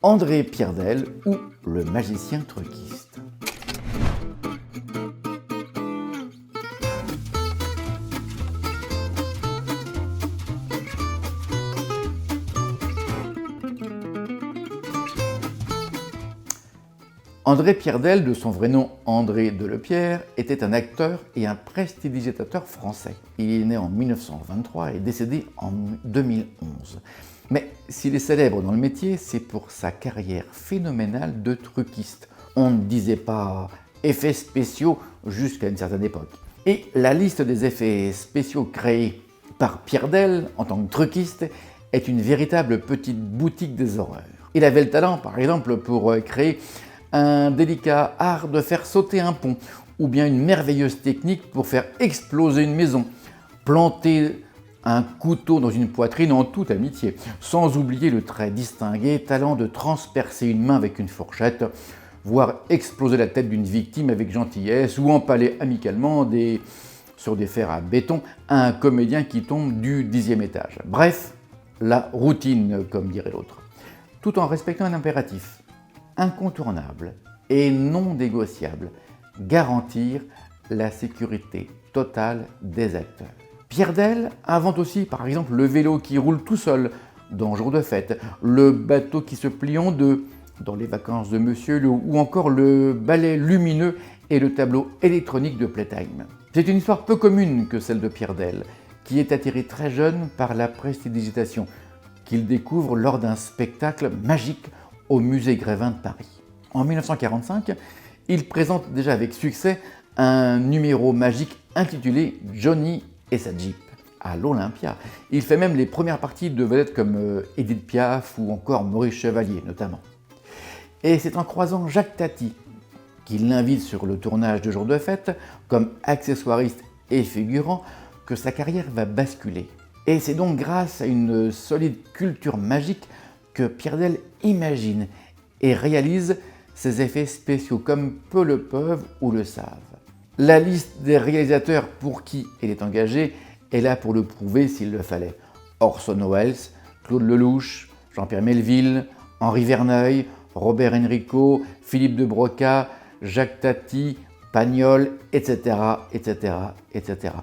André Pierdel ou le magicien truquiste. André Pierdel, de son vrai nom André Delepierre, était un acteur et un prestidigitateur français. Il est né en 1923 et décédé en 2011. Mais s'il est célèbre dans le métier, c'est pour sa carrière phénoménale de truquiste. On ne disait pas effets spéciaux jusqu'à une certaine époque. Et la liste des effets spéciaux créés par Pierdel en tant que truquiste est une véritable petite boutique des horreurs. Il avait le talent, par exemple, pour créer un délicat art de faire sauter un pont, ou bien une merveilleuse technique pour faire exploser une maison, planter un couteau dans une poitrine en toute amitié, sans oublier le très distingué talent de transpercer une main avec une fourchette, voire exploser la tête d'une victime avec gentillesse, ou empaler amicalement sur des fers à béton un comédien qui tombe du 10e étage. Bref, la routine, comme dirait l'autre, tout en respectant un impératif incontournable et non négociable, garantir la sécurité totale des acteurs. Pierdel invente aussi par exemple le vélo qui roule tout seul dans Jour de fête, le bateau qui se plie en deux dans Les vacances de Monsieur Loup, ou encore le balai lumineux et le tableau électronique de Playtime. C'est une histoire peu commune que celle de Pierdel, qui est attiré très jeune par la prestidigitation, qu'il découvre lors d'un spectacle magique au musée Grévin de Paris. En 1945, il présente déjà avec succès un numéro magique intitulé Johnny et sa Jeep à l'Olympia. Il fait même les premières parties de vedettes comme Edith Piaf ou encore Maurice Chevalier notamment. Et c'est en croisant Jacques Tati qu'il l'invite sur le tournage de Jour de fête comme accessoiriste et figurant que sa carrière va basculer. Et c'est donc grâce à une solide culture magique que Pierdel imagine et réalise ses effets spéciaux comme peu le peuvent ou le savent. La liste des réalisateurs pour qui il est engagé est là pour le prouver s'il le fallait. Orson Welles, Claude Lelouch, Jean-Pierre Melville, Henri Verneuil, Robert Enrico, Philippe de Broca, Jacques Tati, Pagnol, etc., etc., etc.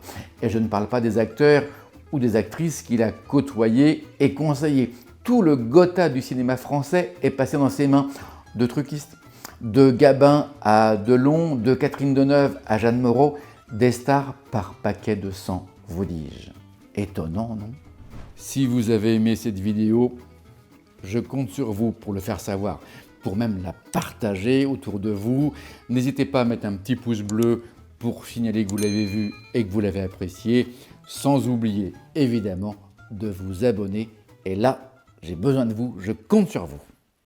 Et je ne parle pas des acteurs ou des actrices qu'il a côtoyés et conseillés. Tout le Gotha du cinéma français est passé dans ses mains, de truquistes, de Gabin à Delon, de Catherine Deneuve à Jeanne Moreau, des stars par paquet de sang, vous dis-je. Étonnant, non? Si vous avez aimé cette vidéo, je compte sur vous pour le faire savoir, pour même la partager autour de vous. N'hésitez pas à mettre un petit pouce bleu pour signaler que vous l'avez vu et que vous l'avez apprécié, sans oublier évidemment de vous abonner. Et là, j'ai besoin de vous, je compte sur vous.